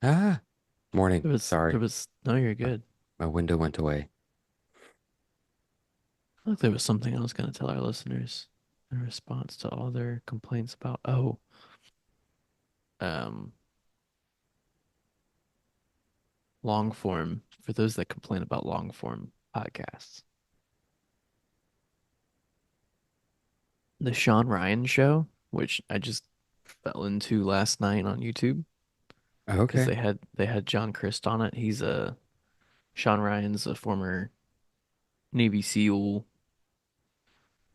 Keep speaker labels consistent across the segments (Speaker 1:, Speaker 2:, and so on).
Speaker 1: Ah, morning.
Speaker 2: There
Speaker 1: Sorry.
Speaker 2: was, no, you're
Speaker 1: My,
Speaker 2: good.
Speaker 1: my window went away.
Speaker 2: I think there was something I was going to tell our listeners in response to all their complaints about, um, long form, for those that complain about long form podcasts. The Sean Ryan show, which I just fell into last night on YouTube because
Speaker 1: Okay.
Speaker 2: they had John Christ on it. Sean Ryan's a former Navy SEAL.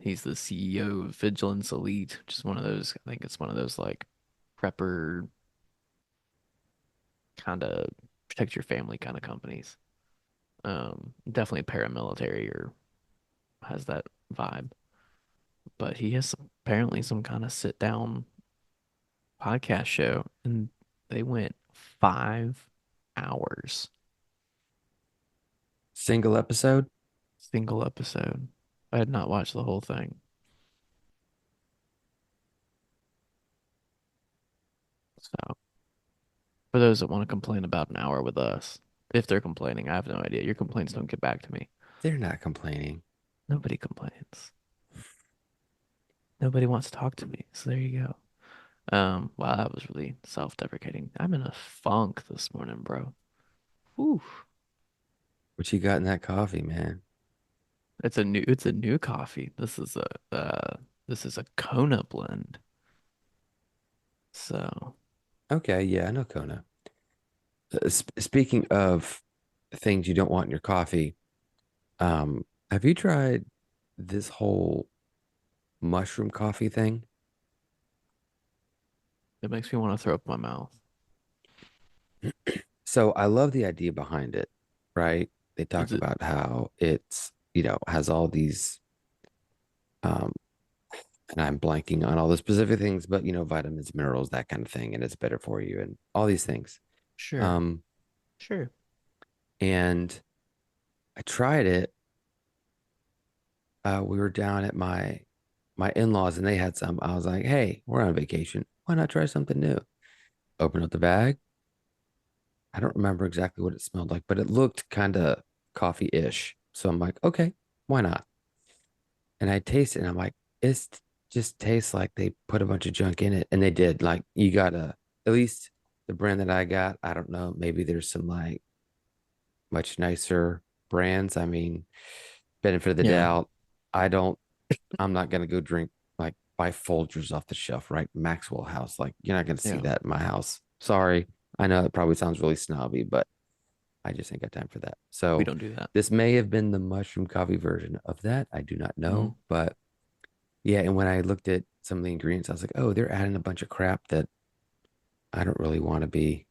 Speaker 2: He's the CEO of Vigilance Elite, which is one of those, I think it's one of those like prepper kind of protect your family kind of companies. Definitely paramilitary or has that vibe. But he has apparently some kind of sit down podcast show, and they went 5 hours,
Speaker 1: Single episode?
Speaker 2: single episode. I had not watched the whole thing. So for those that want to complain about an hour with us, if they're complaining, I have no idea. Your complaints don't get back to me.
Speaker 1: They're not complaining.
Speaker 2: Nobody complains. Nobody wants to talk to me. So there you go. Wow, that was really self-deprecating. I'm in a funk this morning, bro. Ooh,
Speaker 1: What you got in that coffee, man?
Speaker 2: it's a new coffee. This is a Kona blend. So,
Speaker 1: Okay, yeah, I know Kona. Speaking of things you don't want in your coffee, have you tried this whole mushroom coffee thing?
Speaker 2: it makes me want to throw up my mouth.
Speaker 1: So I love the idea behind it, right? They
Speaker 2: Is
Speaker 1: talk
Speaker 2: it
Speaker 1: about how has all these um and I'm blanking on all the specific things, but vitamins, minerals, that kind of thing, and it's better for you and all these things.
Speaker 2: sure?
Speaker 1: Um,
Speaker 2: Sure.
Speaker 1: and I tried it. We were down at my in-laws and they had some. I was like, hey, we're on vacation. Why not try something new? Open up the bag. I don't remember exactly what it smelled like, but it looked kind of coffee-ish. So I'm like, okay, why not? And I tasted it and I'm like, it's just tastes like they put a bunch of junk in it. And they did. Like you gotta, at least the brand that I got, I don't know, maybe there's some like much nicer brands. I mean, benefit of the
Speaker 2: Yeah.
Speaker 1: doubt. I don't, I'm not gonna go drink like buy Folgers off the shelf, right? Maxwell House. Like you're not gonna see
Speaker 2: Yeah.
Speaker 1: that in my house. Sorry. I know it probably sounds really snobby, but I just ain't got time for that.
Speaker 2: We
Speaker 1: So
Speaker 2: don't do that.
Speaker 1: this may have been the mushroom coffee version of that. I do not
Speaker 2: Mm.
Speaker 1: know, but yeah, and when I looked at some of the ingredients, I was like, oh, they're adding a bunch of crap that I don't really want to be,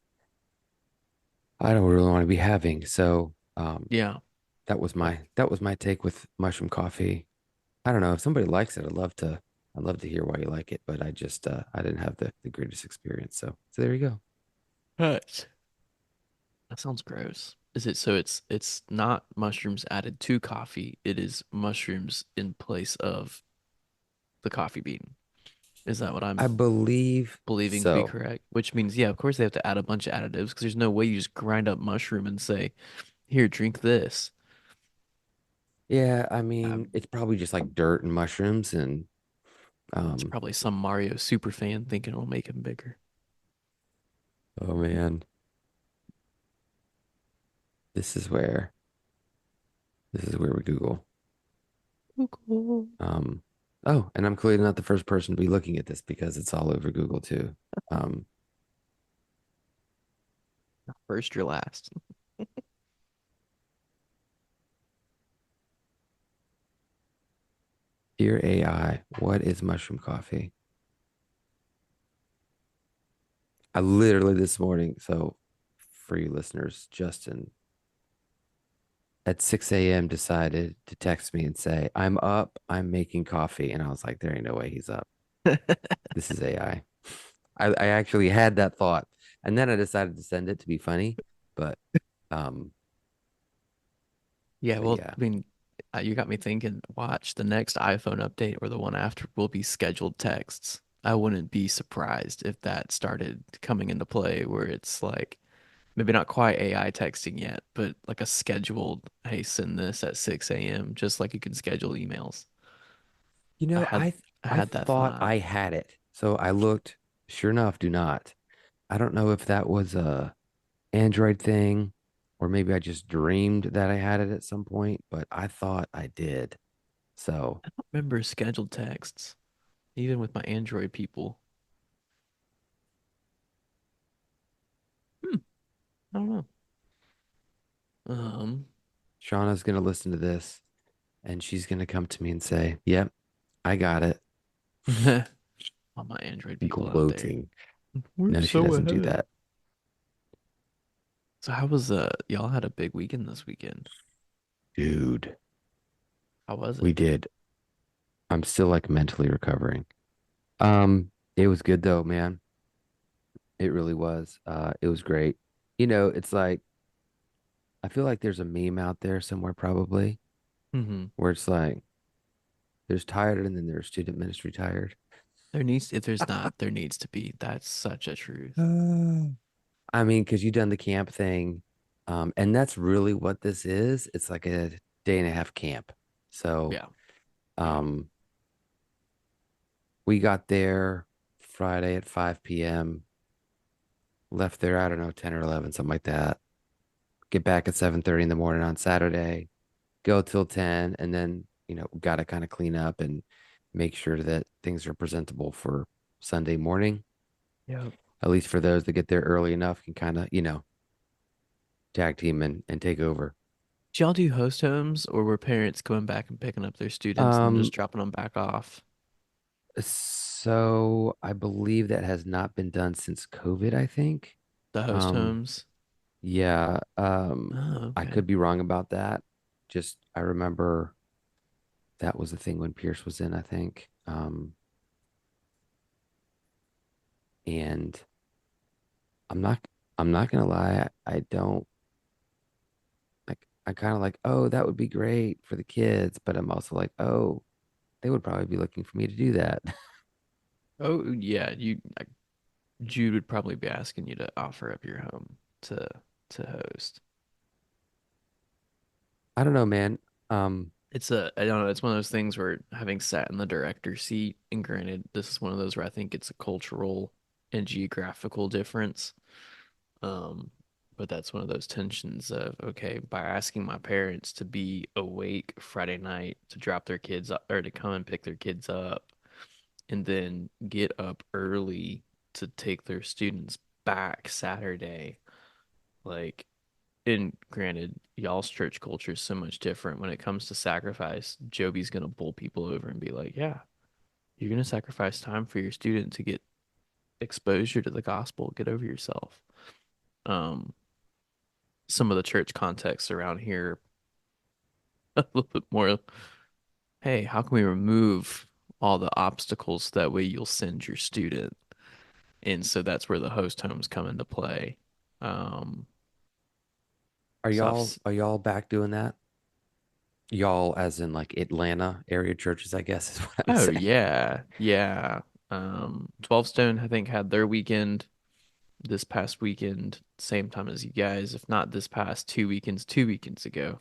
Speaker 1: I don't really want to be having. So,
Speaker 2: Yeah.
Speaker 1: that was my take with mushroom coffee. I don't know if somebody likes it, I'd love to hear why you like it, but I didn't have the greatest experience. So there you go.
Speaker 2: But that sounds gross. Is it so it's not mushrooms added to coffee, it is mushrooms in place of the coffee bean. Is that what
Speaker 1: I
Speaker 2: I'm
Speaker 1: believe
Speaker 2: believing to be
Speaker 1: so.
Speaker 2: correct? Which means, yeah, of course they have to add a bunch of additives because there's no way you just grind up mushroom and say, "Here, drink this."
Speaker 1: Yeah, I mean,
Speaker 2: Um,
Speaker 1: it's probably just like dirt and mushrooms and
Speaker 2: it's
Speaker 1: um
Speaker 2: probably some Mario super fan thinking it'll make him bigger.
Speaker 1: oh man, this is where this is where we Google.
Speaker 2: Google.
Speaker 1: Um, oh, and I'm clearly not the first person to be looking at this because it's all over Google too. Um,
Speaker 2: First, your last.
Speaker 1: Dear AI, what is mushroom coffee? I literally this morning, so for you listeners, Justin at 6 a.m. decided to text me and say, I'm up, I'm making coffee. And I was like, there ain't no way he's up. This is AI. I actually had that thought. And then I decided to send it to be funny. But um,
Speaker 2: Yeah,
Speaker 1: but
Speaker 2: well,
Speaker 1: yeah.
Speaker 2: I mean, you got me thinking, watch the next iPhone update or the one after will be scheduled texts. I wouldn't be surprised if that started coming into play where it's like, maybe not quite AI texting yet, but like a scheduled, hey, send this at 6 a.m., just like you can schedule emails.
Speaker 1: You
Speaker 2: I
Speaker 1: know,
Speaker 2: had I
Speaker 1: I
Speaker 2: had that
Speaker 1: thought
Speaker 2: vibe.
Speaker 1: I had it. So I looked, sure enough, do not. I don't know if that was a Android thing or maybe I just dreamed that I had it at some point, but I thought I did. So,
Speaker 2: I don't remember scheduled texts, even with my Android people. Hmm, I don't know. Um,
Speaker 1: Shauna's going to listen to this and she's going to come to me and say, "Yep, I got it."
Speaker 2: all my Android people out there.
Speaker 1: Gloating.
Speaker 2: We're
Speaker 1: No, she
Speaker 2: so
Speaker 1: doesn't do
Speaker 2: ahead.
Speaker 1: that.
Speaker 2: So how was y'all had a big weekend this weekend?
Speaker 1: Dude,
Speaker 2: How was
Speaker 1: we
Speaker 2: it?
Speaker 1: did. I'm still like mentally recovering. It was good though, man. It really was. It was great. You know, it's like I feel like there's a meme out there somewhere probably
Speaker 2: Hmm.
Speaker 1: where it's like there's tired and then there's student ministry tired.
Speaker 2: There needs, if there's not, there needs to be. That's such a truth.
Speaker 1: I mean, because you done the camp thing, and that's really what this is. It's like a day and a half camp. So,
Speaker 2: Yeah.
Speaker 1: um, we got there Friday at 5 p.m., left there, I don't know, 10 or 11, something like that. Get back at 7:30 in the morning on Saturday, go till 10, and then, got to kind of clean up and make sure that things are presentable for Sunday morning.
Speaker 2: Yeah.
Speaker 1: At least for those that get there early enough can kind of, tag team and take over.
Speaker 2: Did y'all do host homes or were parents going back and picking up their students and
Speaker 1: Um,
Speaker 2: just dropping them back off?
Speaker 1: so I believe that has not been done since COVID, I think.
Speaker 2: The host
Speaker 1: Um,
Speaker 2: homes?
Speaker 1: yeah,
Speaker 2: Oh,
Speaker 1: I
Speaker 2: okay.
Speaker 1: could be wrong about that. Just I remember that was the thing when Pierce was in, I think. And I'm not I'm not gonna lie, I don't like I kind of like, oh, that would be great for the kids, but I'm also like, oh, they would probably be looking for me to do that.
Speaker 2: Oh, yeah. Jude would probably be asking you to offer up your home to to host.
Speaker 1: I don't know, man. Um,
Speaker 2: I don't know, it's one of those things where having sat in the director's seat, and granted, this is one of those where I think it's a cultural and geographical difference. Um, but that's one of those tensions of, okay, by asking my parents to be awake Friday night to drop their kids up or to come and pick their kids up and then get up early to take their students back Saturday, like, and granted, y'all's church culture is so much different when it comes to sacrifice. Joby's gonna pull people over and be like, yeah, you're gonna sacrifice time for your student to get exposure to the gospel. Get over yourself. Um, some of the church contexts around here a little bit more, hey, how can we remove all the obstacles that way you'll send your student? And so that's where the host homes come into play. Um,
Speaker 1: are
Speaker 2: so I've,
Speaker 1: y'all are y'all back doing that? Y'all, as in like Atlanta area churches, I guess is what I'm
Speaker 2: oh
Speaker 1: saying.
Speaker 2: yeah, yeah. 12 Stone, I think, had their weekend this past weekend, same time as you guys, if not this past 2 weekends, 2 weekends ago,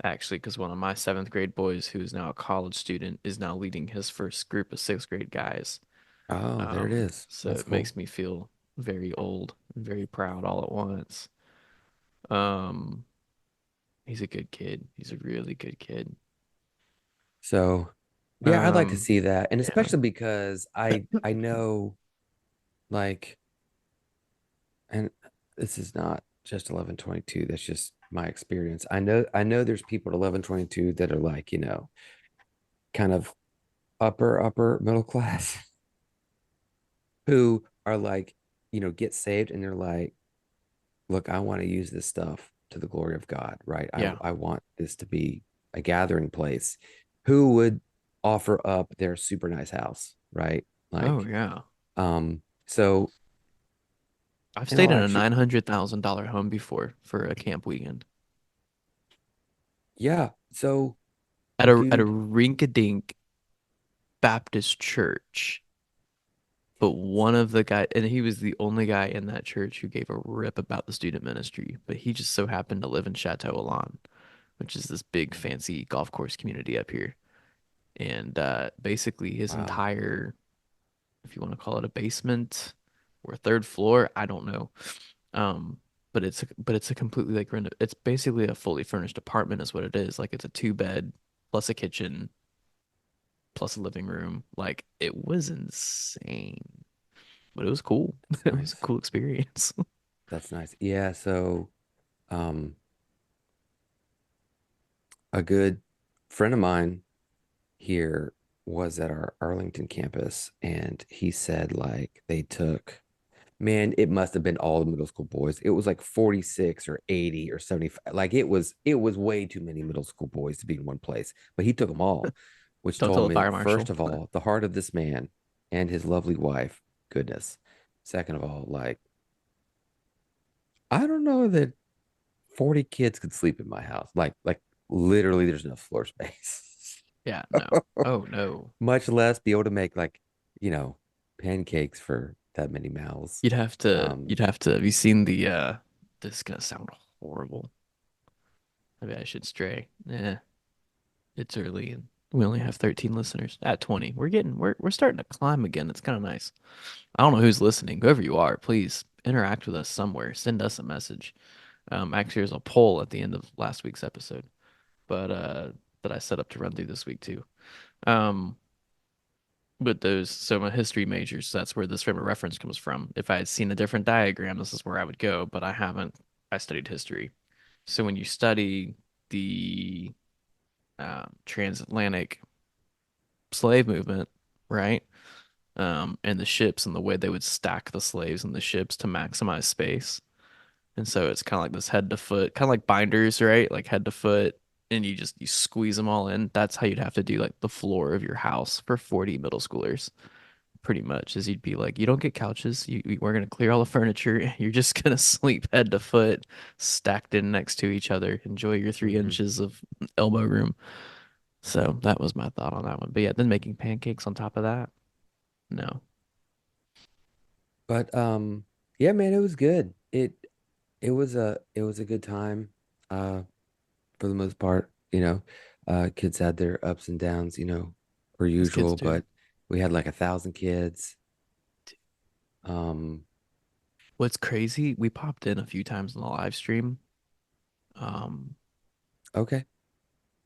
Speaker 2: actually, because one of my seventh grade boys, who is now a college student, is now leading his first group of sixth grade guys.
Speaker 1: Oh, there it is.
Speaker 2: So
Speaker 1: That's
Speaker 2: it
Speaker 1: cool.
Speaker 2: makes me feel very old and very proud all at once. Um, he's a good kid. He's a really good kid.
Speaker 1: So, yeah, I'd like to
Speaker 2: Um,
Speaker 1: see that, and
Speaker 2: yeah.
Speaker 1: especially because I know like, and this is not just 1122. That's just my experience. I know there's people at 1122 that are like, kind of upper middle class who are like, get saved and they're like, look, I want to use this stuff to the glory of God, right? I,
Speaker 2: Yeah.
Speaker 1: I want this to be a gathering place. Who would offer up their super nice house, right?
Speaker 2: Oh,
Speaker 1: Like,
Speaker 2: yeah.
Speaker 1: so
Speaker 2: I've
Speaker 1: in
Speaker 2: stayed
Speaker 1: all
Speaker 2: in a
Speaker 1: actually,
Speaker 2: $900,000 home before for a camp weekend
Speaker 1: yeah. So,
Speaker 2: at a
Speaker 1: dude,
Speaker 2: rink-a-dink Baptist church. But one of the guy, and he was the only guy in that church who gave a rip about the student ministry. But he just so happened to live in Chateau Alon, which is this big fancy golf course community up here. And basically his
Speaker 1: Wow.
Speaker 2: entire, if you want to call it a basement or a third floor, I don't know. Um, but it's a completely like it's basically a fully furnished apartment is what it is. Like it's a two bed plus a kitchen plus a living room. Like it was insane, but it was cool.
Speaker 1: That's
Speaker 2: It was a
Speaker 1: nice.
Speaker 2: cool experience.
Speaker 1: That's nice. Yeah, so um a good friend of mine here was at our Arlington campus, and he said like they took, man, it must have been all the middle school boys. It was like 46 or 80 or 75. Like it was way too many middle school boys to be in one place. But he took them all, which
Speaker 2: Don't
Speaker 1: told
Speaker 2: tell the
Speaker 1: me,
Speaker 2: fire
Speaker 1: first
Speaker 2: marshal.
Speaker 1: of all, the heart of this man and his lovely wife, goodness. Second of all, like I don't know that 40 kids could sleep in my house. Like literally there's enough floor space.
Speaker 2: Yeah, no. Oh no.
Speaker 1: Much less be able to make like, you know, pancakes for that many mouths.
Speaker 2: You'd have to have you seen the this is gonna sound horrible. Maybe I should stray. Yeah, it's early and we only have 13 listeners at 20. We're starting to climb again. It's kind of nice. I don't know who's listening. Whoever you are, please interact with us somewhere. Send us a message. Actually, there's a poll at the end of last week's episode, but that I set up to run through this week too. Um, but those so I'm a history major, so that's where this frame of reference comes from. If I had seen a different diagram, this is where I would go, but I haven't. I studied history. So when you study the transatlantic slave movement, right? And the ships and the way they would stack the slaves in the ships to maximize space. And so it's kind of like this head to foot, kind of like binders, right? Like head to foot, and you squeeze them all in. That's how you'd have to do like the floor of your house for 40 middle schoolers, pretty much. Is you'd be like, you don't get couches. We're gonna clear all the furniture. You're just gonna sleep head to foot, stacked in next to each other. Enjoy your three
Speaker 1: Mm-hmm.
Speaker 2: inches of elbow room. So that was my thought on that one. But yeah, then making pancakes on top of that. No,
Speaker 1: But yeah, man, it was good. It was a good time, uh, for the most part, you know. Kids had their ups and downs, per
Speaker 2: as kids
Speaker 1: usual,
Speaker 2: do.
Speaker 1: but we had like 1,000 kids. Um,
Speaker 2: What's crazy, we popped in a few times in the live stream. Um,
Speaker 1: okay.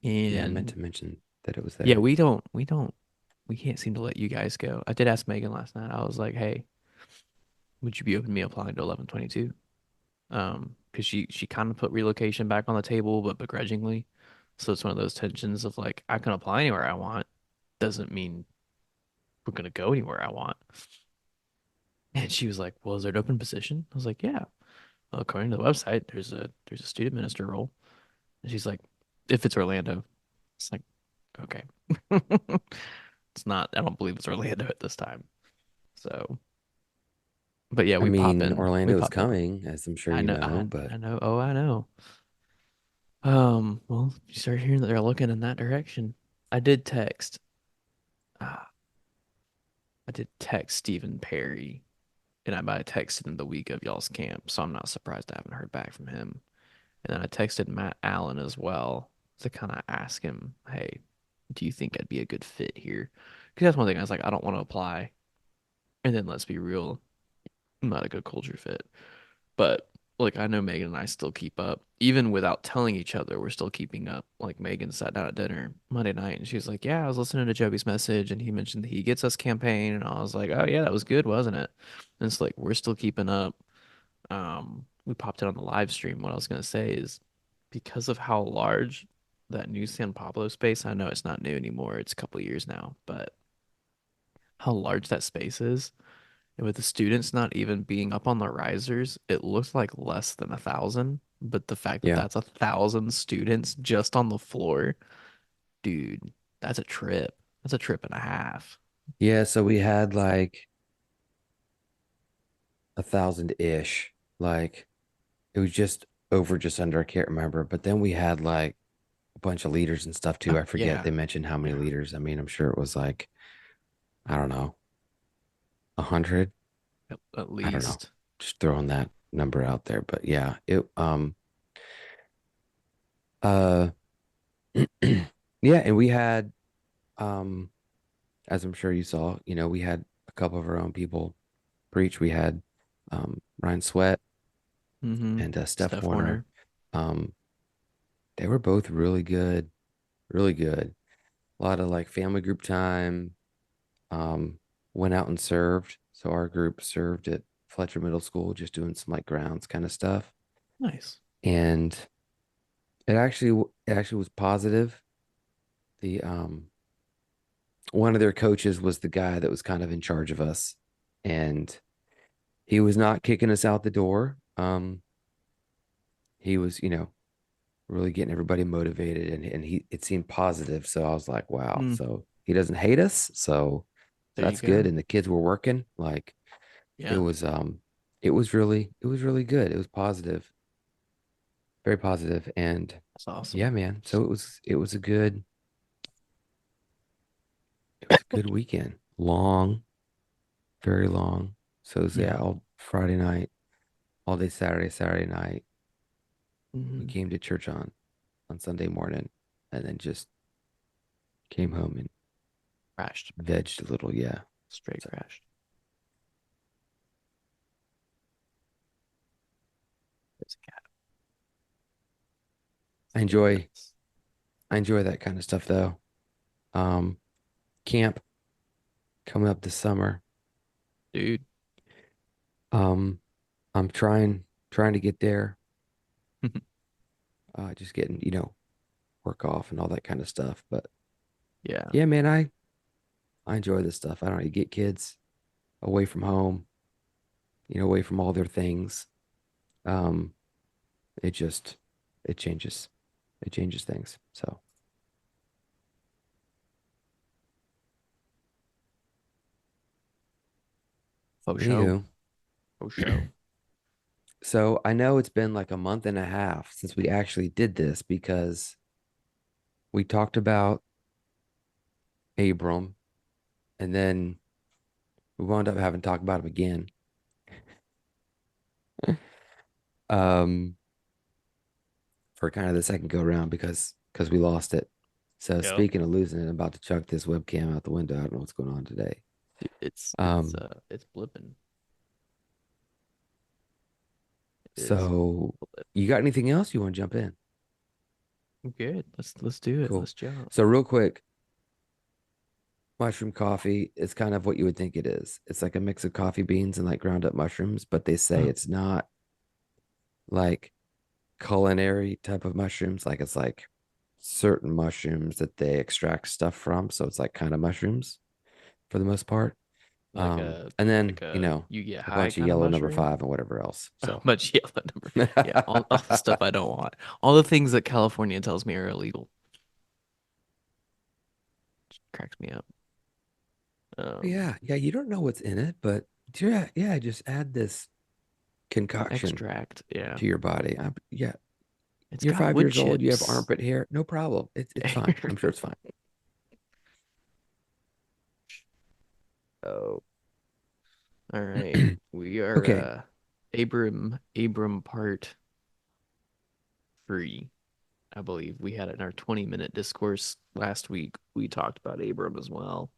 Speaker 1: Yeah, I meant
Speaker 2: and
Speaker 1: to mention that it was
Speaker 2: yeah,
Speaker 1: there.
Speaker 2: we can't seem to let you guys go. I did ask Megan last night. I was like, hey, would you be open to me applying to 1122? Because she kind of put relocation back on the table, but begrudgingly. So it's one of those tensions of like, I can apply anywhere I want. Doesn't mean we're gonna go anywhere I want. And she was like, well, is there an open position? I was like, yeah. Well, according to the website, there's a student minister role. And she's like, if it's Orlando. It's like, okay. It's not, I don't believe it's Orlando at this time. So, but yeah,
Speaker 1: I mean,
Speaker 2: we
Speaker 1: Orlando is
Speaker 2: pop in.
Speaker 1: coming, as I'm sure you know, but
Speaker 2: I know. Oh, I know. Well, you start hearing that they're looking in that direction. I did text, uh, I did text Stephen Perry, and I texted him the week of y'all's camp, so I'm not surprised I haven't heard back from him. And then I texted Matt Allen as well to kind of ask him, hey, do you think I'd be a good fit here? Because that's one thing I was like, I don't want to apply. And then let's be real, I'm not a good culture fit. But like I know Megan and I still keep up. Even without telling each other, we're still keeping up. Like Megan sat down at dinner Monday night and she was like, yeah, I was listening to Joby's message and he mentioned the He Gets Us campaign. And I was like, oh yeah, that was good, wasn't it? And it's like we're still keeping up. We popped it on the live stream. What I was gonna say is because of how large that new San Pablo space, I know it's not new anymore, it's a couple of years now, but how large that space is, and with the students not even being up on the risers, it looks like less than 1,000. But the fact that
Speaker 1: yeah.
Speaker 2: that's 1,000 students just on the floor, dude, that's a trip. That's a trip and a half.
Speaker 1: Yeah, so we had like 1,000-ish. Like it was just under, I can't remember. But then we had like a bunch of leaders and stuff too.
Speaker 2: Oh,
Speaker 1: I forget
Speaker 2: yeah.
Speaker 1: they mentioned how many
Speaker 2: Yeah.
Speaker 1: leaders. I mean, I'm sure it was like, I don't know, 100.
Speaker 2: At
Speaker 1: I don't know.
Speaker 2: least.
Speaker 1: Just throwing that number out there, but yeah, it uh yeah, and we had um as I'm sure you saw, we had a couple of our own people preach. We had Ryan Sweat
Speaker 2: Mm-hmm.
Speaker 1: and Steph
Speaker 2: Steph
Speaker 1: Warner.
Speaker 2: Warner.
Speaker 1: Um, they were both really good, really good. A lot of like family group time. Um, went out and served. So our group served at Fletcher Middle School, just doing some like grounds kind of stuff.
Speaker 2: Nice.
Speaker 1: And it actually was positive. The one of their coaches was the guy that was kind of in charge of us, and he was not kicking us out the door. He was, really getting everybody motivated, and it seemed positive. So I was like, wow.
Speaker 2: Mm,
Speaker 1: So he doesn't hate us. So
Speaker 2: there you
Speaker 1: that's good.
Speaker 2: go.
Speaker 1: And the kids were working. Like it
Speaker 2: Yeah,
Speaker 1: was it was really good. It was positive, very positive. And
Speaker 2: that's awesome.
Speaker 1: yeah, man. So it was a good weekend. Long, very long. So it was, yeah,
Speaker 2: Yeah.
Speaker 1: all Friday night, all day Saturday night. We
Speaker 2: Mm-hmm.
Speaker 1: came to church on Sunday morning, and then just came home and
Speaker 2: Crashed.
Speaker 1: vegged a little. Yeah.
Speaker 2: Straight
Speaker 1: So
Speaker 2: crashed. There's a cat.
Speaker 1: I
Speaker 2: Little
Speaker 1: enjoy
Speaker 2: prince.
Speaker 1: I enjoy that kind of stuff though. Um, Camp coming up this summer.
Speaker 2: Dude.
Speaker 1: Um, I'm trying to get there. Just getting, work off and all that kind of stuff. But
Speaker 2: Yeah.
Speaker 1: yeah, man, I enjoy this stuff. I don't know, you get kids away from home, away from all their things. Um, it just it changes. It changes things. So
Speaker 2: Faux show.
Speaker 1: anywho,
Speaker 2: Faux show.
Speaker 1: so I know it's been like a month and a half since we actually did this because we talked about Abram, and then we wound up having to talk about him again. Um, for kind of the second go round because we lost it. So
Speaker 2: Yep.
Speaker 1: speaking of losing it, I'm about to chuck this webcam out the window. I don't know what's going on today.
Speaker 2: Dude,
Speaker 1: Um,
Speaker 2: it's blipping. It is
Speaker 1: so
Speaker 2: blip.
Speaker 1: you got anything else you want to jump in?
Speaker 2: Good. Let's do it.
Speaker 1: Cool.
Speaker 2: Let's jump.
Speaker 1: So real quick, mushroom coffee is kind of what you would think it is. It's like a mix of coffee beans and like ground up mushrooms, but they say
Speaker 2: Uh,
Speaker 1: it's not like culinary type of mushrooms. Like it's like certain mushrooms that they extract stuff from. So it's like kind of mushrooms for the most part. And then,
Speaker 2: you get
Speaker 1: a
Speaker 2: high
Speaker 1: bunch of
Speaker 2: kind of
Speaker 1: yellow number
Speaker 2: mushroom.
Speaker 1: five and whatever else. So
Speaker 2: But yeah, that number. Yeah, all the stuff I don't want. All the things that California tells me are illegal. Cracks me up. Um,
Speaker 1: yeah, yeah, you don't know what's in it, but yeah, yeah, just add this concoction
Speaker 2: extract. Yeah.
Speaker 1: to your body. Yeah,
Speaker 2: It's
Speaker 1: you're
Speaker 2: got
Speaker 1: five
Speaker 2: wood
Speaker 1: years old, you have
Speaker 2: chips.
Speaker 1: armpit hair, no problem. It's fine. I'm sure it's fine.
Speaker 2: Oh, all right. We are
Speaker 1: Okay.
Speaker 2: Abram part 3, I believe. We had in our 20-minute discourse last week. We talked about Abram as well.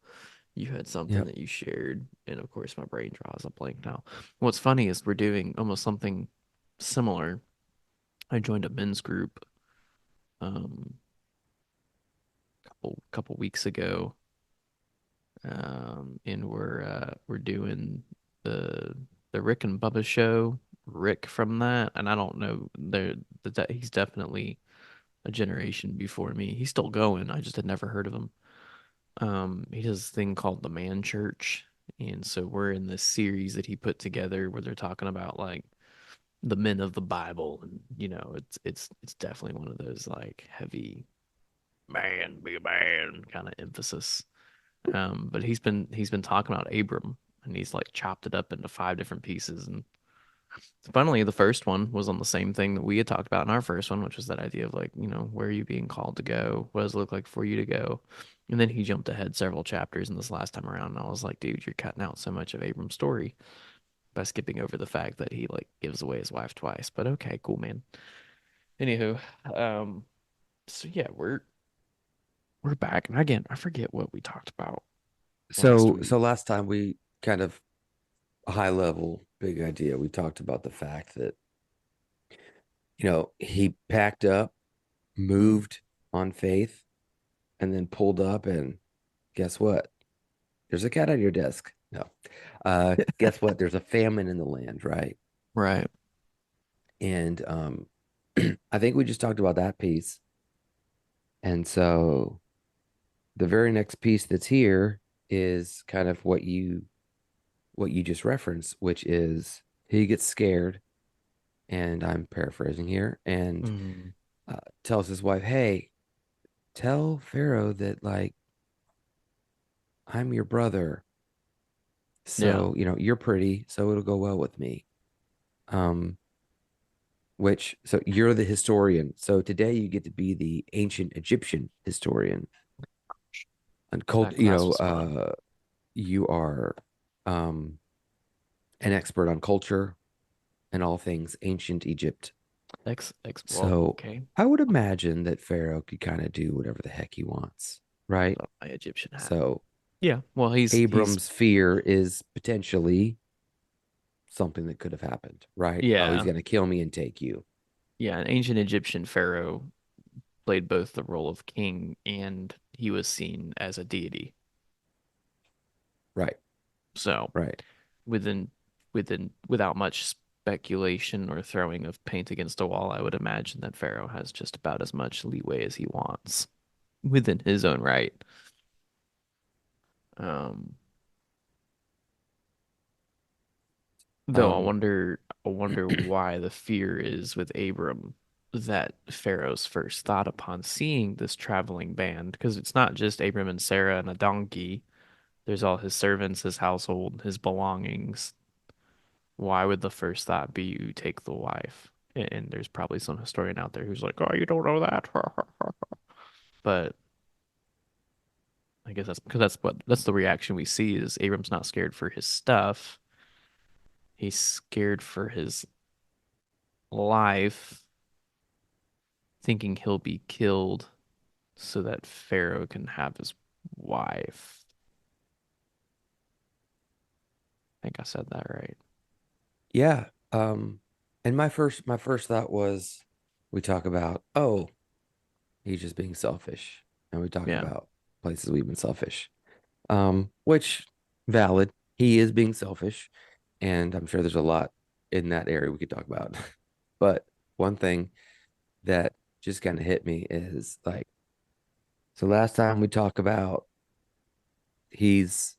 Speaker 2: You had something
Speaker 1: Yep.
Speaker 2: that you shared, and of course my brain draws a blank now. What's funny is we're doing almost something similar. I joined a men's group um couple weeks ago, and we're doing the the Rick and Bubba show. Rick from that, and I don't know that he's definitely a generation before me. He's still going. I just had never heard of him. He does this thing called the Man Church, and so we're in this series that he put together where they're talking about like the men of the Bible, and it's definitely one of those like heavy man, be a man kind of emphasis. But he's been talking about Abram, and he's like chopped it up into 5 different pieces. And finally, the first one was on the same thing that we had talked about in our first one, which was that idea of like, where are you being called to go? What does it look like for you to go? And then he jumped ahead several chapters in this last time around, and I was like, dude, you're cutting out so much of Abram's story by skipping over the fact that he like gives away his wife twice. But okay, cool, man. Anywho, um, so yeah, we're back, and again, I forget what we talked about last
Speaker 1: So
Speaker 2: week.
Speaker 1: last time we kind of high level, big idea. We talked about the fact that, he packed up,
Speaker 2: Mm,
Speaker 1: moved on faith, and then pulled up and guess what? There's a cat on your desk. No. Guess what? There's a famine in the land, right?
Speaker 2: right.
Speaker 1: And I think we just talked about that piece. And so the very next piece that's here is kind of what you just referenced, which is he gets scared, and I'm paraphrasing here, and
Speaker 2: Mm,
Speaker 1: tells his wife, "Hey, tell Pharaoh that like I'm your brother,
Speaker 2: yeah.
Speaker 1: so you're pretty, so it'll go well with me." Um, which so you're the historian, so today you get to be the ancient Egyptian historian and cult.
Speaker 2: That class was fun.
Speaker 1: You are um an expert on culture and all things ancient Egypt.
Speaker 2: Well,
Speaker 1: So
Speaker 2: okay.
Speaker 1: I would imagine that Pharaoh could kind of do whatever the heck he wants, right?
Speaker 2: Put on my Egyptian hat.
Speaker 1: So
Speaker 2: Yeah. Well, he's
Speaker 1: Abram's fear is potentially something that could have happened, right? Oh, he's
Speaker 2: yeah.
Speaker 1: going to kill me and take you.
Speaker 2: Yeah, an ancient Egyptian pharaoh played both the role of king and he was seen as a deity.
Speaker 1: Right,
Speaker 2: So,
Speaker 1: right.
Speaker 2: within without much speculation or throwing of paint against a wall, I would imagine that Pharaoh has just about as much leeway as he wants within his own right. Um, though
Speaker 1: Um,
Speaker 2: I wonder why the fear is with Abram that Pharaoh's first thought upon seeing this traveling band, because it's not just Abram and Sarah and a donkey. There's all his servants, his household, his belongings. Why would the first thought be you take the wife? And there's probably some historian out there who's like, "Oh, you don't know that." But I guess that's because that's the reaction we see is Abram's not scared for his stuff. He's scared for his life, thinking he'll be killed so that Pharaoh can have his wife. I think I said that right.
Speaker 1: yeah. And my first thought was we talk about, oh, he's just being selfish. And we talk
Speaker 2: Yeah.
Speaker 1: about places we've been selfish. Which valid. He is being selfish, and I'm sure there's a lot in that area we could talk about. But one thing that just kind of hit me is like, so last time we talked about he's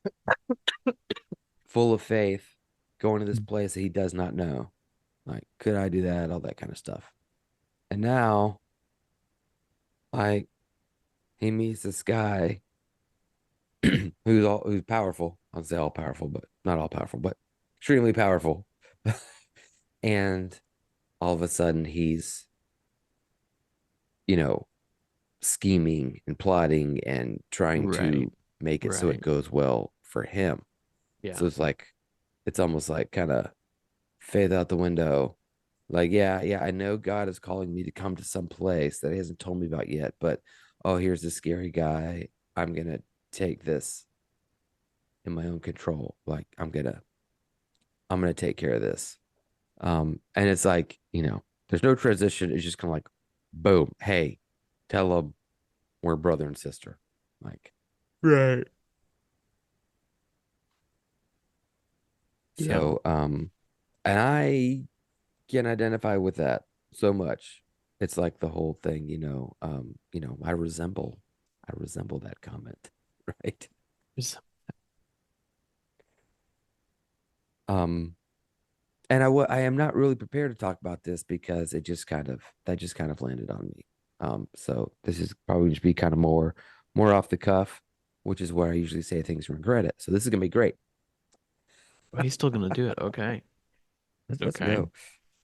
Speaker 1: full of faith going to this place that he does not know. Like, could I do that? All that kind of stuff. And now, like, he meets this guy who's powerful. I'll say all powerful, but not all powerful, but extremely powerful. And all of a sudden he's, you know, scheming and plotting and trying
Speaker 2: Right.
Speaker 1: to make it so it
Speaker 2: Right.
Speaker 1: goes well for him.
Speaker 2: Yeah.
Speaker 1: So it's almost like kind of faith out the window. Like, yeah, yeah, I know God is calling me to come to some place that he hasn't told me about yet, but oh, here's this scary guy. I'm gonna take this in my own control. Like, I'm gonna take care of this. And it's like, there's no transition. It's just kind of like, boom, hey, tell them we're brother and sister. Like,
Speaker 2: Right. Yeah.
Speaker 1: so, and I can identify with that so much. It's like the whole thing, I resemble that comment, right? Um, and I am not really prepared to talk about this because that just kind of landed on me. So this is probably just be kind of more off the cuff, which is where I usually say things and regret it. So this is gonna be great.
Speaker 2: But he's still gonna do it. Okay.
Speaker 1: Let's
Speaker 2: Okay.
Speaker 1: go.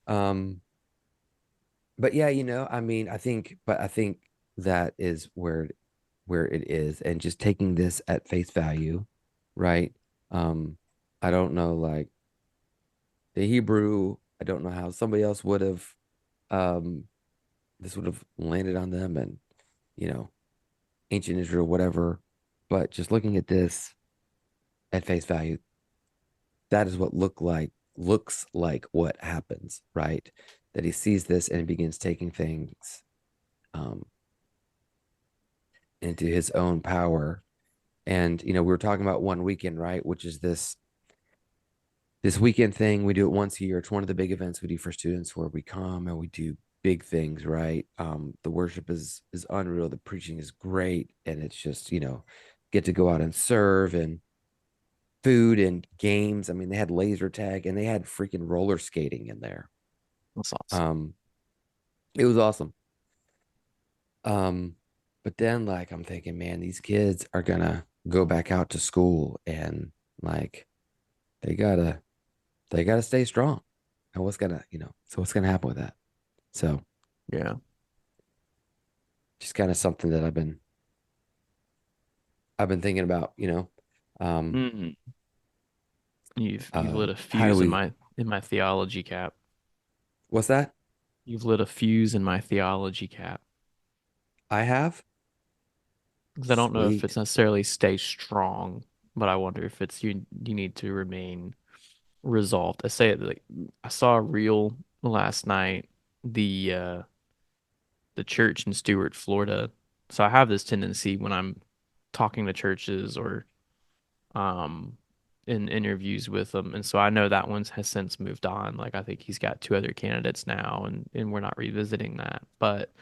Speaker 1: Um, but yeah, I mean, I think that is where where it is and just taking this at face value, right? Um, I don't know like the Hebrew, I don't know how somebody else would have um this would have landed on them and you know, ancient Israel, whatever. But just looking at this at face value, that is what looks like what happens, right? That he sees this and begins taking things um into his own power. And we were talking about one weekend, right? Which is this weekend thing. We do it once a year. It's one of the big events we do for students where we come and we do big things, right? The worship is unreal. The preaching is great, and it's just get to go out and serve and food and games. I mean, they had laser tag and they had freaking roller skating in there.
Speaker 2: That's awesome.
Speaker 1: Um, it was awesome. Um, but then like I'm thinking, man, these kids are gonna go back out to school and like they gotta they gotta stay strong. And what's gonna happen with that? So
Speaker 2: Yeah.
Speaker 1: just kind of something that I've been thinking about, um,
Speaker 2: Mm. You've lit a
Speaker 1: how do
Speaker 2: fuse
Speaker 1: we,
Speaker 2: in my theology cap.
Speaker 1: what's that?
Speaker 2: You've lit a fuse in my theology cap.
Speaker 1: I have?
Speaker 2: Because I don't know if
Speaker 1: Sweet.
Speaker 2: it's necessarily stay strong, but I wonder if it's you need to remain resolved. I say it like I saw a reel last night, the uh the church in Stewart, Florida. So I have this tendency when I'm talking to churches or um in interviews with them, and so I know that one has since moved on. Like I think he's got two other candidates now, and we're not revisiting that. But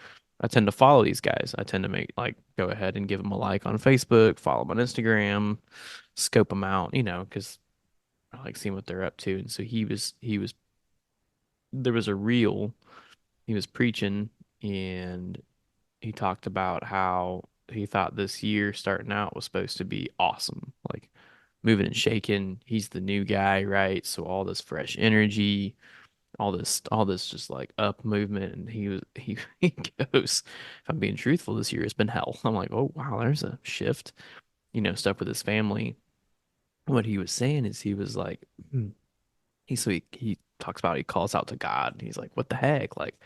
Speaker 2: I tend to follow these guys. I tend to make like go ahead and give them a like on Facebook, follow them on Instagram, scope them out, because I like seeing what they're up to. And so he was there was a reel he was preaching, and he talked about how he thought this year starting out was supposed to be awesome, like moving and shaking. He's the new guy, right? So all this fresh energy, all this just like up movement, and he goes, if I'm being truthful, this year has been hell. I'm like, oh wow, there's a shift, stuff with his family. What he was saying is he was like, he talks about he calls out to God. He's like, what the heck? Like,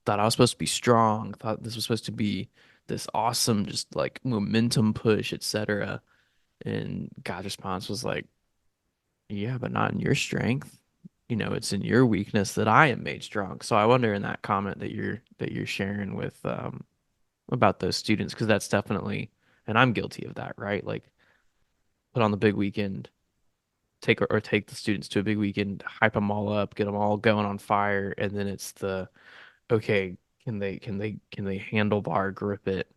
Speaker 2: thought I was supposed to be strong. Thought this was supposed to be this awesome, just like momentum push, etc. And God's response was like, yeah, but not in your strength. It's in your weakness that I am made strong. So I wonder in that comment that you're sharing with about those students, because that's definitely, and I'm guilty of that, right? Like put on the big weekend, or take the students to a big weekend, hype them all up, get them all going on fire, and then it's the okay, can they handlebar grip it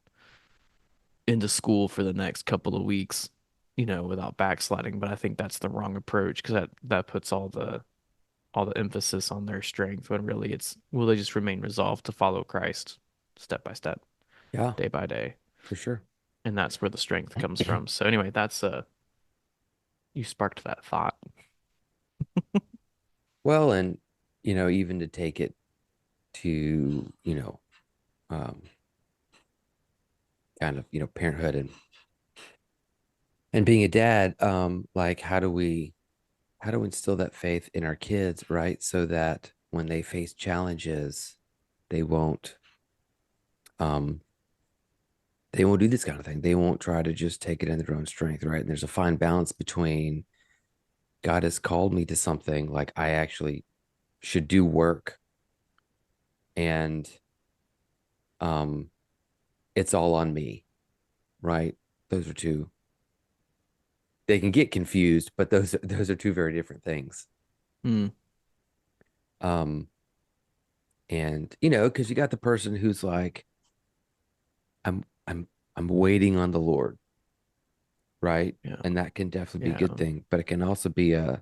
Speaker 2: into school for the next couple of weeks, without backsliding. But I think that's the wrong approach because that puts all the emphasis on their strength when really it's will they just remain resolved to follow Christ step by step,
Speaker 1: Yeah,
Speaker 2: day by day.
Speaker 1: for sure.
Speaker 2: And that's where the strength comes from. So anyway, that's you sparked that thought.
Speaker 1: Well, and even to take it to, um, kind of, parenthood and being a dad, like how do we instill that faith in our kids, right? So that when they face challenges, they won't um they won't do this kind of thing. They won't try to just take it in their own strength, right? And there's a fine balance between God has called me to something like I actually should do work and um it's all on me, right? Those are two they can get confused, but those are two very different things.
Speaker 2: Mm,
Speaker 1: Um and because you got the person who's like, I'm I'm I'm waiting on the Lord, right?
Speaker 2: yeah,
Speaker 1: And that can definitely be a good
Speaker 2: yeah,
Speaker 1: thing, but it can also be well,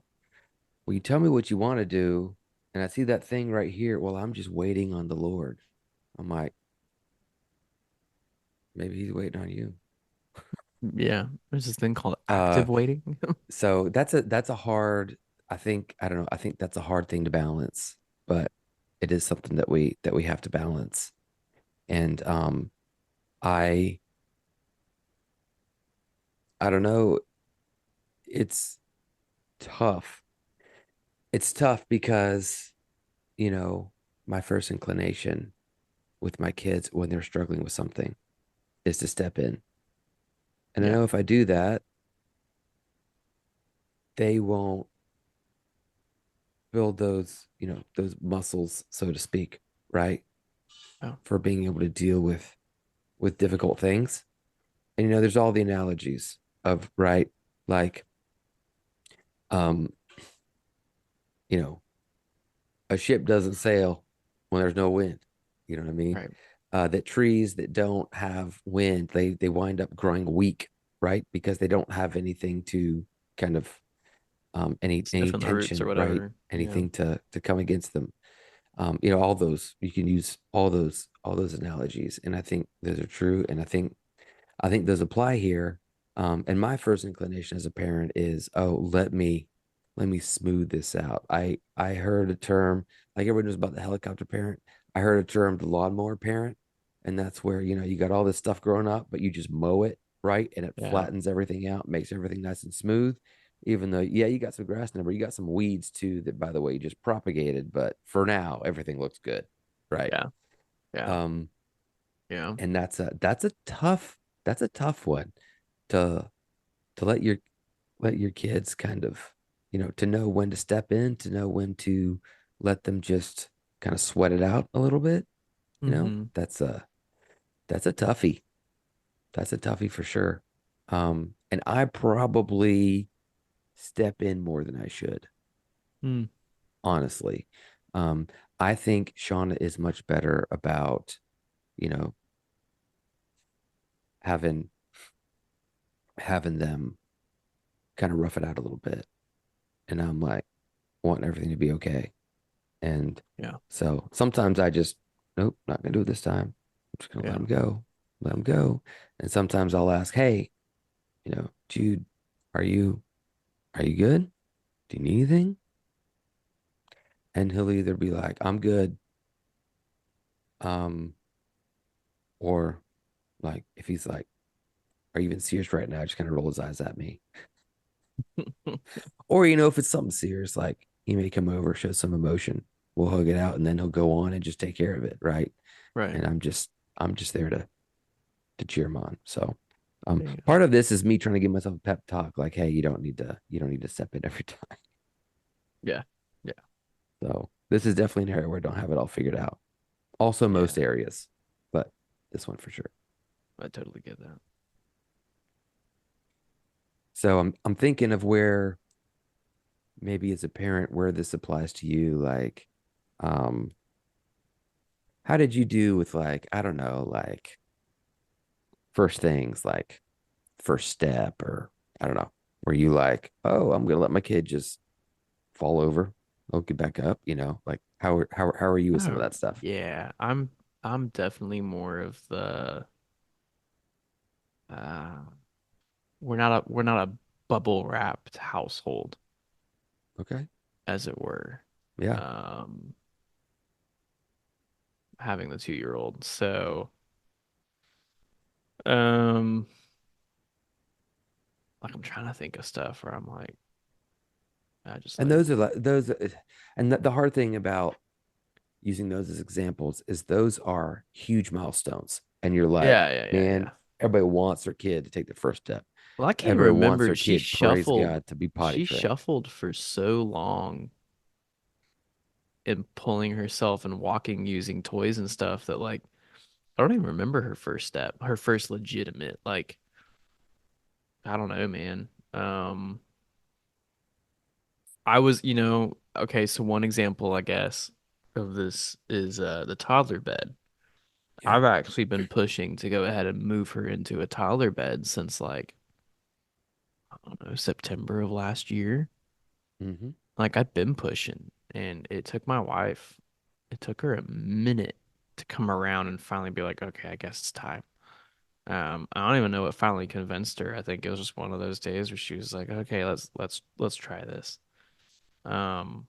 Speaker 1: you tell me what you want to do, and I see that thing right here. Well, I'm just waiting on the Lord. I'm like, maybe he's waiting on you.
Speaker 2: yeah. There's this thing called
Speaker 1: Uh,
Speaker 2: active waiting.
Speaker 1: so that's a hard, I don't know, I think that's a hard thing to balance, but it is something that we have to balance. And I I don't know. It's tough. It's tough because, you know, my first inclination with my kids when they're struggling with something is to step in. And I
Speaker 2: Yeah.
Speaker 1: know if I do that, they won't build those, those muscles, so to speak, right?
Speaker 2: Oh,
Speaker 1: For being able to deal with difficult things. And there's all the analogies of, right, like um, you know, a ship doesn't sail when there's no wind. You know what I mean?
Speaker 2: right.
Speaker 1: That trees that don't have wind, they wind up growing weak, right? Because they don't have anything to kind of any
Speaker 2: Stiffen the roots or
Speaker 1: tension, right?
Speaker 2: whatever. Yeah.
Speaker 1: Anything to come against them. All those you can use all those analogies, and I think those are true. And I think those apply here. And my first inclination as a parent is, oh, let me smooth this out. I heard a term, like everyone knows about the helicopter parent. I heard a term, the lawnmower parent, and that's where you got all this stuff growing up, but you just mow it right, and it
Speaker 2: Yeah.
Speaker 1: flattens everything out, makes everything nice and smooth. Even though, yeah, you got some grass in there, but you got some weeds too that, by the way, you just propagated. But for now, everything looks good, right?
Speaker 2: Yeah. Yeah.
Speaker 1: Um,
Speaker 2: Yeah.
Speaker 1: and that's a tough one to let your kids kind of to know when to step in, to know when to let them just kind of sweat it out a little bit.
Speaker 2: Mm-hmm.
Speaker 1: That's a toughie. That's a toughie for sure. And I probably step in more than I should,
Speaker 2: Mm.
Speaker 1: honestly. um I think Shauna is much better about you know having them kind of rough it out a little bit, and I'm like wanting everything to be okay. And
Speaker 2: Yeah.
Speaker 1: so sometimes I just, nope, not gonna do it this time. I'm just gonna let
Speaker 2: Yeah.
Speaker 1: him go, let him go. And sometimes I'll ask, hey, Jude, are you good? Do you need anything? And he'll either be like, I'm good, um, or like if he's like, are you even serious right now? Just kind of roll his eyes at me. Or if it's something serious, like he may come over, show some emotion, we'll hug it out, and then he'll go on and just take care of it, right?
Speaker 2: Right.
Speaker 1: And I'm just there to cheer him on. So
Speaker 2: There you go.
Speaker 1: part of this is me trying to give myself a pep talk, like, hey, you don't need to step in every time.
Speaker 2: Yeah. Yeah.
Speaker 1: So this is definitely an area where I don't have it all figured out. Also
Speaker 2: Yeah.
Speaker 1: most areas, but this one for sure.
Speaker 2: I totally get that.
Speaker 1: So I'm thinking of where maybe as a parent where this applies to you, like um how did you do with like, I don't know, like first things like first step, or I don't know, were you like, oh, I'm gonna let my kid just fall over, I'll get back up, like how are you with some of
Speaker 2: Oh,
Speaker 1: that stuff?
Speaker 2: yeah. I'm definitely more of the uh we're not a bubble wrapped household,
Speaker 1: Okay.
Speaker 2: as it were.
Speaker 1: Yeah.
Speaker 2: Um, having the 2-year-old. So, um, like I'm trying to think of stuff where I'm like, I just
Speaker 1: And
Speaker 2: like,
Speaker 1: those are like and the hard thing about using those as examples is those are huge milestones. And you're like,
Speaker 2: yeah, yeah, yeah,
Speaker 1: man,
Speaker 2: yeah.
Speaker 1: everybody wants their kid to take the first step.
Speaker 2: Well, I can't
Speaker 1: Everybody wants
Speaker 2: remember.
Speaker 1: their kid, praise God, to be potty
Speaker 2: She
Speaker 1: trained.
Speaker 2: shuffled for so long in pulling herself and walking using toys and stuff that like I don't even remember her first step, her first legitimate, like, I don't know, man. I was, okay, so one example, I guess, of this is the toddler bed.
Speaker 1: Yeah.
Speaker 2: I've actually been pushing to go ahead and move her into a toddler bed since like, I don't know, September of last year.
Speaker 1: Mm-hmm.
Speaker 2: Like I've been pushing and it took her a minute to come around and finally be like, okay, I guess it's time. I don't even know what finally convinced her. I think it was just one of those days where she was like, okay, let's try this. Um,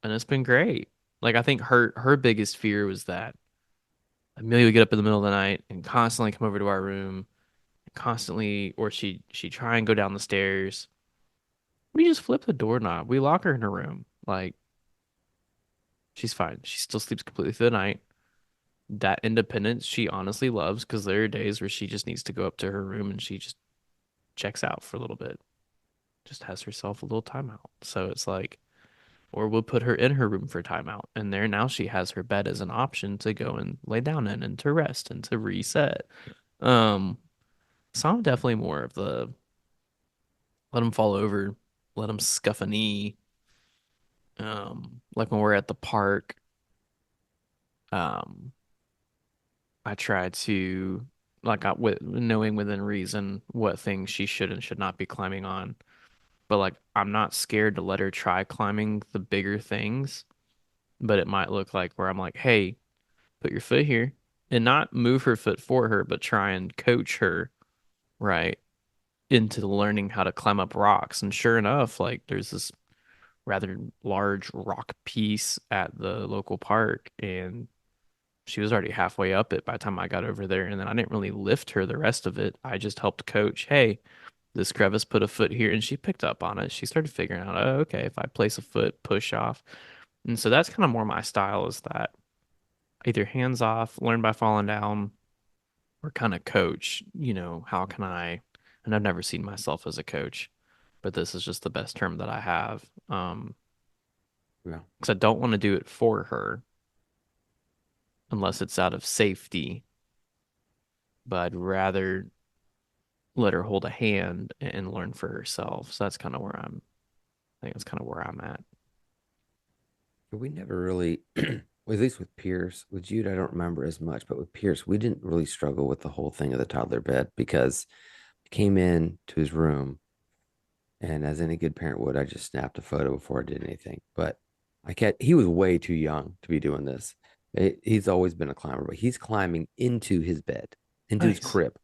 Speaker 2: and it's been great. Like I think her biggest fear was that Amelia would get up in the middle of the night and constantly come over to our room, constantly, or she try and go down the stairs. We just flip the doorknob. We lock her in her room. Like she's fine. She still sleeps completely through the night. That independence she honestly loves because there are days where she just needs to go up to her room and she just checks out for a little bit, just has herself a little timeout. So it's like, or we'll put her in her room for timeout, and there now she has her bed as an option to go and lay down in and to rest and to reset. Um, so I'm definitely more of the let him fall over, let him scuff a knee. Like when we're at the park, um, I try to with knowing within reason what things she should and should not be climbing on. But like I'm not scared to let her try climbing the bigger things, but it might look like where I'm like, "Hey, put your foot here." And not move her foot for her, but try and coach her, right, into learning how to climb up rocks. And sure enough, like there's this rather large rock piece at the local park, and she was already halfway up it by the time I got over there. And then I didn't really lift her the rest of it. I just helped coach, hey, this crevice, put a foot here. And she picked up on it. She started figuring out, oh, okay, if I place a foot, push off. And so that's kind of more my style is that either hands off, learn by falling down, or kind of coach, how can I, and I've never seen myself as a coach, but this is just the best term that I have.
Speaker 1: Yeah.
Speaker 2: Because I don't want to do it for her unless it's out of safety, but I'd rather let her hold a hand and learn for herself. So that's kind of where I think that's kind of where I'm at.
Speaker 1: But we never really, well, at least with Pierce, with Jude, I don't remember as much, but with Pierce, we didn't really struggle with the whole thing of the toddler bed because he came in to his room, and as any good parent would, I just snapped a photo before I did anything. But he was way too young to be doing this. He's always been a climber, but he's climbing into his bed, into his
Speaker 2: Nice.
Speaker 1: crib,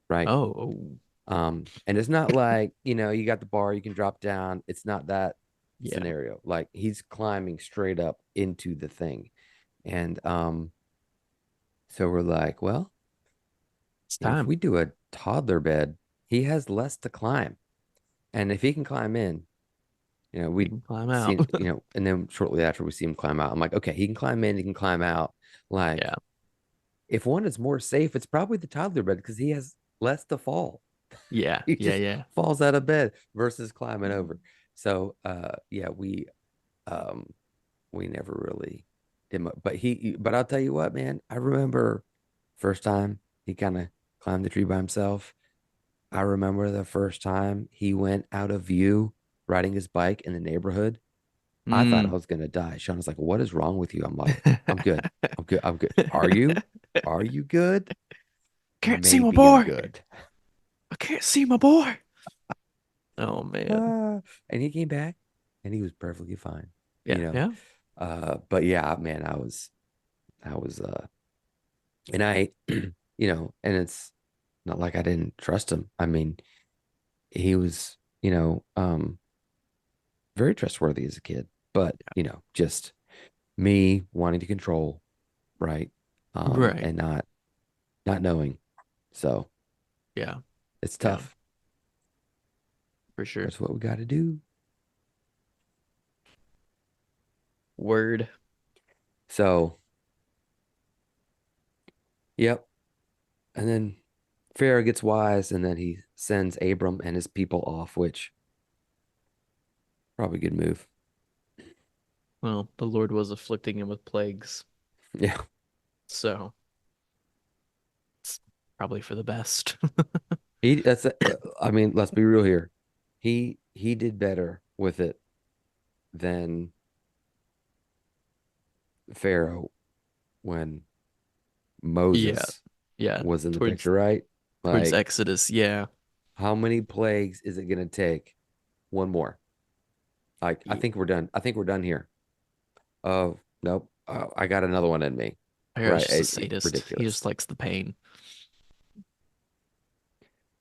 Speaker 1: right?
Speaker 2: Oh,
Speaker 1: And it's not like, you got the bar, you can drop down. It's not that
Speaker 2: yeah.
Speaker 1: scenario. Like he's climbing straight up into the thing. And so we're like, well,
Speaker 2: It's
Speaker 1: if
Speaker 2: time.
Speaker 1: we do a toddler bed, he has less to climb. And if he can climb in,
Speaker 2: You
Speaker 1: we'd
Speaker 2: can climb out.
Speaker 1: seen, and then shortly after we see him climb out, I'm like, okay, he can climb in, he can climb out.
Speaker 2: Yeah.
Speaker 1: Like, if one is more safe, it's probably the toddler bed because he has less to fall.
Speaker 2: Yeah.
Speaker 1: He
Speaker 2: Yeah.
Speaker 1: just
Speaker 2: Yeah.
Speaker 1: falls out of bed versus climbing over. So yeah, um we never really did much. But I'll tell you what, man, I remember first time he kind of climbed the tree by himself. I remember the first time he went out of view riding his bike in the neighborhood. I thought I
Speaker 2: Mm.
Speaker 1: was gonna die. Sean was like, "What is wrong with you?" I'm like, "I'm good. I'm good. I'm good. Are you? Are you good?
Speaker 2: Can't see my
Speaker 1: Maybe I'm
Speaker 2: boy.
Speaker 1: good."
Speaker 2: I can't see my boy. Oh man.
Speaker 1: And he came back and he was perfectly fine, you
Speaker 2: Yeah.
Speaker 1: know.
Speaker 2: Yeah.
Speaker 1: But yeah, man, I was and I and it's not like I didn't trust him. I mean, he was, very trustworthy as a kid, but just me wanting to control, right?
Speaker 2: Right.
Speaker 1: And not knowing. So
Speaker 2: Yeah.
Speaker 1: it's
Speaker 2: Yeah.
Speaker 1: tough.
Speaker 2: For sure.
Speaker 1: That's what we got to do.
Speaker 2: Word.
Speaker 1: So, yep. And then Pharaoh gets wise, and then he sends Abram and his people off, which probably a good move.
Speaker 2: Well, the Lord was afflicting him with plagues,
Speaker 1: Yeah.
Speaker 2: so it's probably for the best.
Speaker 1: I mean, let's be real here. He did better with it than Pharaoh when
Speaker 2: Yeah.
Speaker 1: Moses
Speaker 2: Yeah.
Speaker 1: was in the
Speaker 2: Towards
Speaker 1: picture, right?
Speaker 2: towards
Speaker 1: Like,
Speaker 2: Exodus. Yeah.
Speaker 1: how many plagues is it going to take? One more. Like, I
Speaker 2: Yeah.
Speaker 1: think we're done. I think we're done here. Oh, nope. Oh, I got another one in me.
Speaker 2: Pharaoh's
Speaker 1: Right.
Speaker 2: just a sadist. He
Speaker 1: Ridiculous.
Speaker 2: just likes the pain.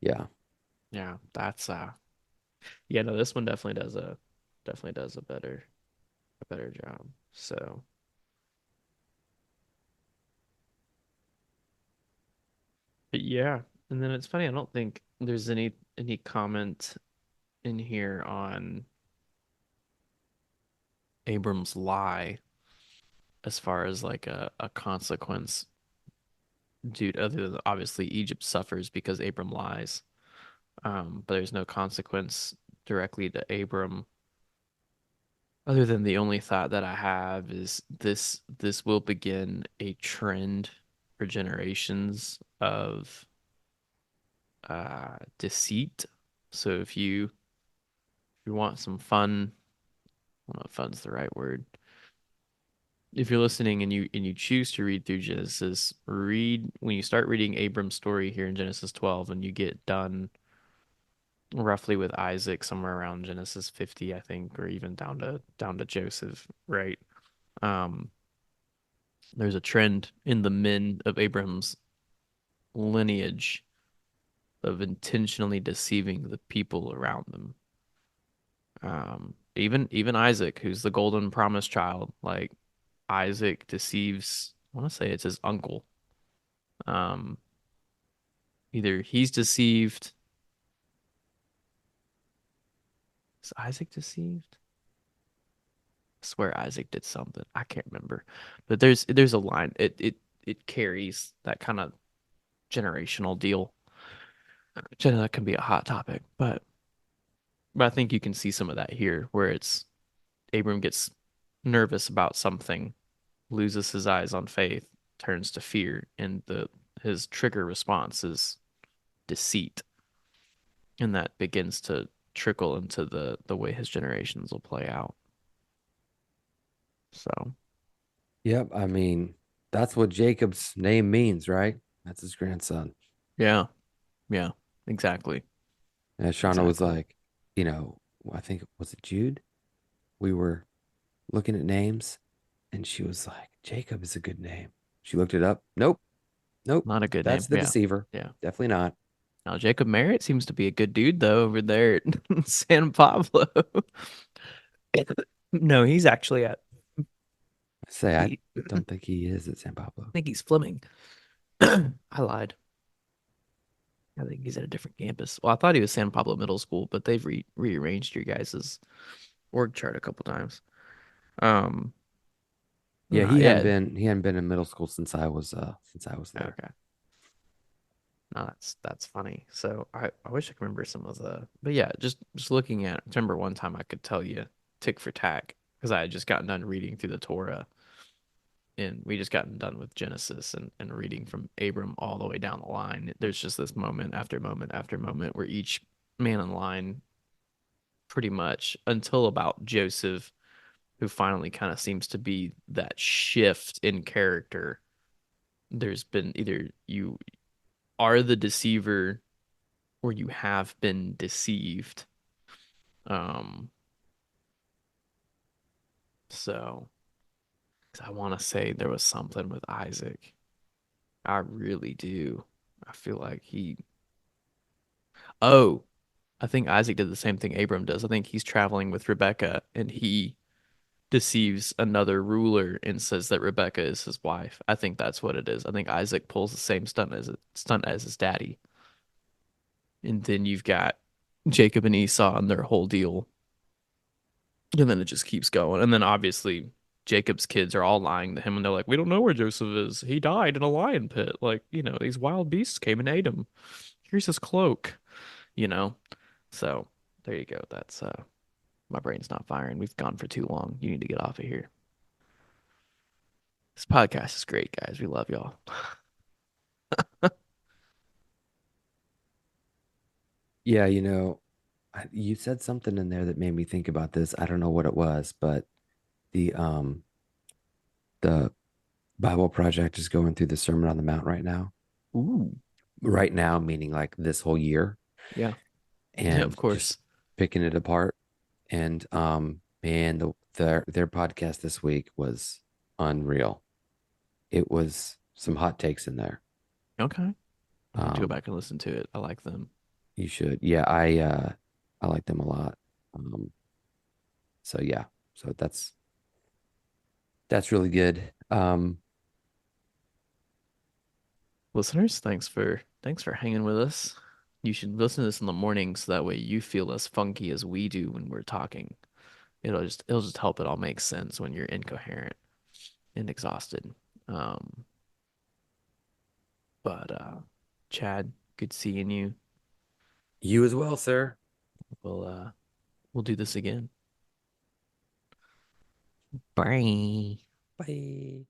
Speaker 1: Yeah.
Speaker 2: Yeah, that's yeah, no, this one definitely does a better job. So, but yeah. And then it's funny, I don't think there's any comment in here on Abram's lie as far as like a consequence due other than obviously Egypt suffers because Abram lies. But there's no consequence directly to Abram other than the only thought that I have is this will begin a trend for generations of deceit. So if you want some fun, I don't know if fun's the right word. If you're listening and you choose to read through Genesis, read when you start reading Abram's story here in Genesis 12 and you get done roughly with Isaac somewhere around Genesis 50, I think, or even down to Joseph, right? Um, there's a trend in the men of Abraham's lineage of intentionally deceiving the people around them. Even Isaac, who's the golden promised child, like Isaac deceives. I want to say it's his uncle. Um, either he's deceived. Is Isaac deceived? I swear Isaac did something. I can't remember, but there's a line. It carries that kind of generational deal. That can be a hot topic, but I think you can see some of that here, where it's Abram gets nervous about something, loses his eyes on faith, turns to fear, and the his trigger response is deceit, and that begins to trickle into the way his generations will play out. So
Speaker 1: Yep. I mean, that's what Jacob's name means, right? That's his grandson.
Speaker 2: yeah, yeah, exactly,
Speaker 1: And Shauna was
Speaker 2: exactly.
Speaker 1: like, I think was it Jude? We were looking at names and she was like, Jacob is a good name. She looked it up. Nope. Nope.
Speaker 2: Not a good
Speaker 1: That's
Speaker 2: name.
Speaker 1: the
Speaker 2: Yeah,
Speaker 1: deceiver.
Speaker 2: yeah.
Speaker 1: Definitely not.
Speaker 2: Now Jacob Merritt seems to be a good dude though over there at San Pablo. No, he's actually at.
Speaker 1: I say I
Speaker 2: I
Speaker 1: don't think he is at San Pablo.
Speaker 2: think he's Fleming. I lied. I think he's at a different campus. Well, I thought he was San Pablo Middle School, but they've rearranged your guys' org chart a couple times. Um,
Speaker 1: Yeah,
Speaker 2: yeah.
Speaker 1: he hadn't been in middle school since I was there.
Speaker 2: Okay. No, that's funny. So I wish I could remember some of the, but yeah, just looking at. Remember one time I could tell you tick for tack because I had just gotten done reading through the Torah and we just gotten done with Genesis and reading from Abram all the way down the line. There's just this moment after moment after moment where each man in line pretty much until about Joseph, who finally kind of seems to be that shift in character. There's been either you are the deceiver or you have been deceived. Um, so 'cause I want to say there was something with Isaac. I really do. I feel like oh, I think Isaac did the same thing Abram does. I think he's traveling with Rebecca and he deceives another ruler and says that Rebecca is his wife. I think that's what it is. I think Isaac pulls the same stunt as his daddy. And then you've got Jacob and Esau and their whole deal. And then it just keeps going. And then obviously Jacob's kids are all lying to him and they're like, "We don't know where Joseph is. He died in a lion pit. Like, these wild beasts came and ate him. Here's his cloak, you know." So there you go. That's my brain's not firing. We've gone for too long. You need to get off of here. This podcast is great, guys. We love y'all.
Speaker 1: Yeah, you said something in there that made me think about this. I don't know what it was, but the um the Bible Project is going through the Sermon on the Mount right now.
Speaker 2: Ooh.
Speaker 1: Right now, meaning like this whole year,
Speaker 2: Yeah. Yeah, of
Speaker 1: and just
Speaker 2: course.
Speaker 1: picking it apart. And man, their podcast this week was unreal. It was some hot takes in there.
Speaker 2: Okay. I'll have to go
Speaker 1: Um,
Speaker 2: back and listen to it. I like them.
Speaker 1: you should. Yeah, I like them a lot. Um, so yeah, so that's really good.
Speaker 2: Listeners, thanks for Thanks for hanging with us. You should listen to this in the morning so that way you feel as funky as we do when we're talking. It'll just help it all make sense when you're incoherent and exhausted. Um, but Chad, good seeing you.
Speaker 1: You as well, sir.
Speaker 2: We'll do this again. Bye.
Speaker 1: Bye.